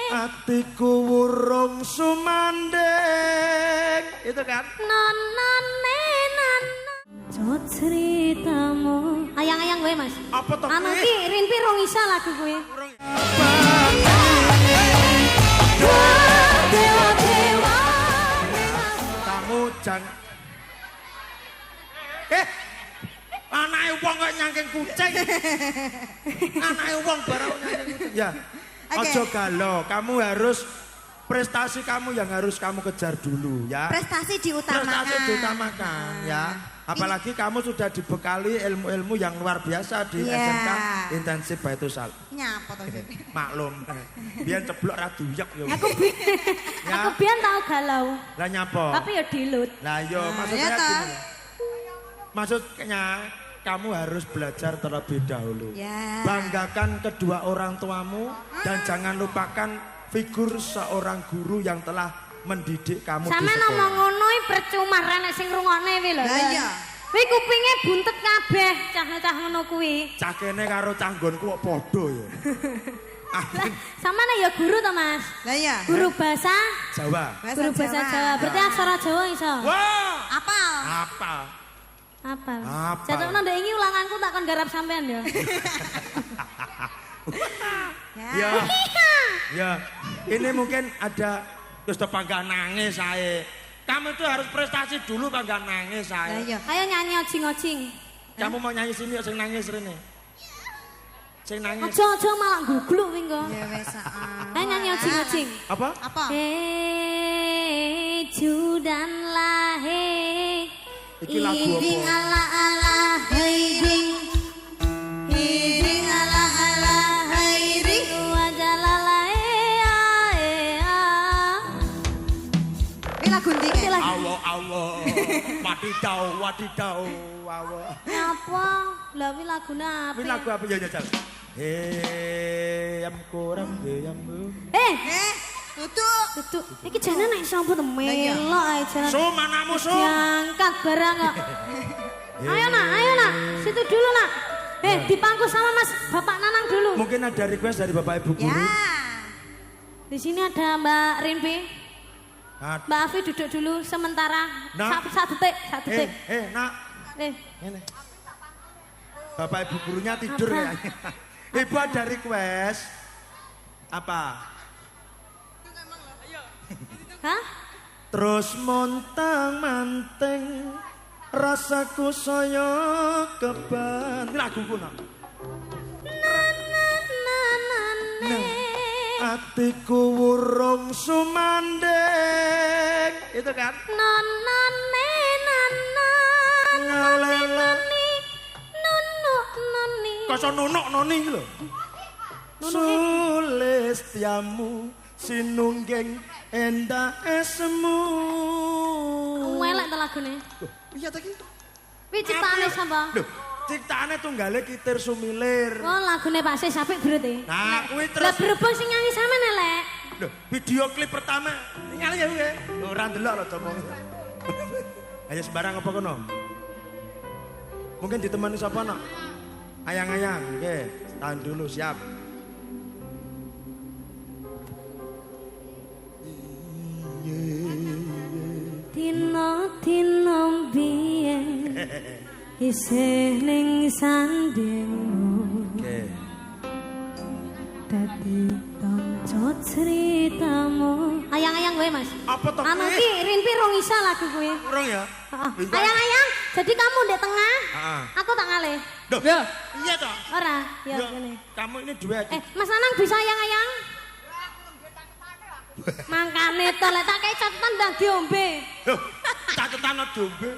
Atiku wurung sumandeng. Itu kan? Nonone nana. Jot ceritamu. Ayang-ayang gue mas. Apa toh? Anu ki Rinpi rong isa lagu gue. Dewa-dewa. Kamu jangan. Anake wong kok nyangking kucing. Anake wong barang nyangking kucing. Ya. Ojo galau, kamu harus prestasi kamu yang harus kamu kejar dulu ya. Prestasi diutamakan. Prestasi diutamakan ya. Apalagi kamu sudah dibekali ilmu-ilmu yang luar biasa di SMK Intensif Baitul Sal. Nyapa to iki? Maklum. Biyen ceblok ra duyek yo. Aku biyen tau galau. Lah nyapa? Tapi ya dilut. Lah yo maksudnya gini. Maksudnya kamu harus belajar terlebih dahulu. Ya. Banggakan kedua orang tuamu dan jangan lupakan figur seorang guru yang telah mendidik kamu Sama di sekolah. ngomong ngono percuma renek sing ngrungokne kuwi lho. Lah iya. Kuwi kupinge buntet kabeh cah-cah ngono kuwi. Cah kene karo cah nggonku kok padha ya. Lah samane ya guru to Mas? Lah iya. Guru bahasa Jawa. Guru bahasa Jawa. Berarti aksara Jawa iso. Wah, Apal. apa? Apal. Apal. Jatuhno ndek iki ulanganku tak kon garap sampean ya. Ya. Ya. Ini mungkin ada terus bangga nangis saya. Kamu itu harus prestasi dulu bangga nangis Lah saya. iya. Ayo nyanyi ojing-ojing. Kamu mau nyanyi sini sing nangis rene. Sing nangis. Aja malah gugluk kuwi kok. Ya wes. Ayo nyanyi ojing-ojing. Apa? Apa? Judan lahe. Iki lagu Iding apa? ala ala iding. Iding ala ala iding. Wajalala Ini lagu ndi ki? Allah Allah. Wadidaw. Allah. Apa? Lah wi lagune apa? Ini lagu apa ya jajal? Yam kurang yam. Tutuk. Tutuk. Iki jane nek sapa to melok ae jalan. Su manamu su. Diangkat barang kok. Ayo nak. Situ dulu nak. Dipangku sama Mas Bapak Nanang dulu. Mungkin ada request dari Bapak Ibu guru. Ya. Di sini ada Mbak Rinpi. Nah, Mbak Afi duduk dulu sementara. Nak. Satu detik. nak. Eh, Ini. Bapak Ibu gurunya tidur Apa? kayaknya. Ibu ada request. Apa? hah? Terus montang manteng rasaku saya keban. Ini laguku nak. Atiku wurung sumandeng. Itu kan? Nonone nana. Ngalelo. Noni. Koso nunuk noni lho. Sulestiamu sinungging endah esmu. Welek ta lagune. Iya ta ki? Kuwi ciptaane sapa? Lho, ciptaane tunggale Kitir Sumilir. Oh, lagune Pak Sis apik berarti. Nah, kuwi Lah terus berhubung sing nyanyi sampean elek. lho, video klip pertama. Ningali ya kuwi. Ora ndelok lho coba. Ayo sembarang apa kono? Mungkin ditemani sapa nak? Ayang-ayang, oke. Tahan dulu, siap. Dino biyen isih ning sandingmu. Oke. Dadi kanca ceritamu. Ayang-ayang gue Mas. Apa toh Anu kuwi? ki Rinpi rong isa lagu kuwi. Urung ya? Heeh. Ayang-ayang, jadi kamu di tengah. Heeh. Aku tak ngalih. Duh. Iya toh? Ora, ya Yo, ngene. kamu ini duet. Mas Anang bisa ayang-ayang? Mangkane to lek tak kei catatan ndang diombe. Loh, catetan dombe.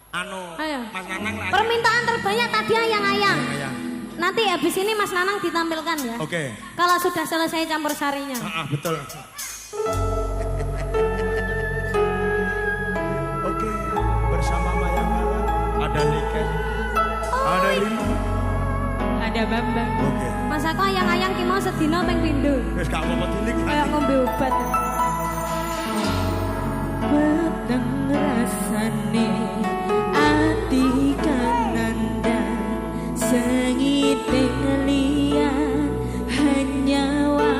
Anu, Ayo. Mas Nanang lagi. Permintaan terbanyak tadi ayang-ayang. Ayang. Nanti habis ini Mas Nanang ditampilkan ya. Oke. Kalau sudah selesai campur sarinya. Betul. Oke, bersama Mayangkara ada Niken, ada Rima. Ada Bambang. Oke. Mas aku ayang-ayang ki mau sedina ping pindho. Wis gak apa-apa cilik. Kayak ngombe obat. Peteng rasane ati kananda sengit lian hanyawa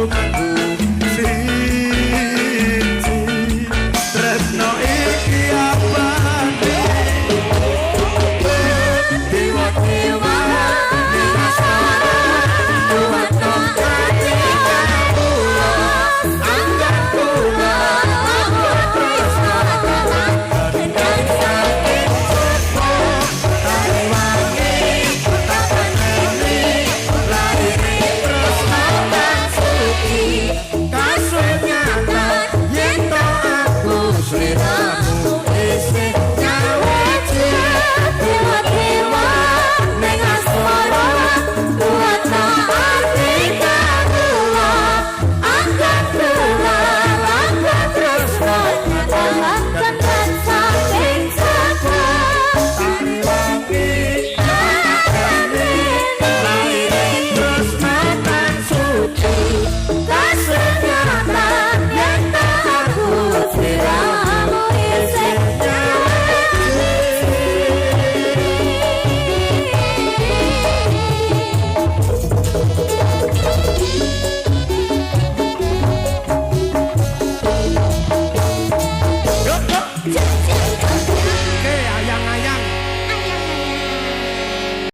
nganggo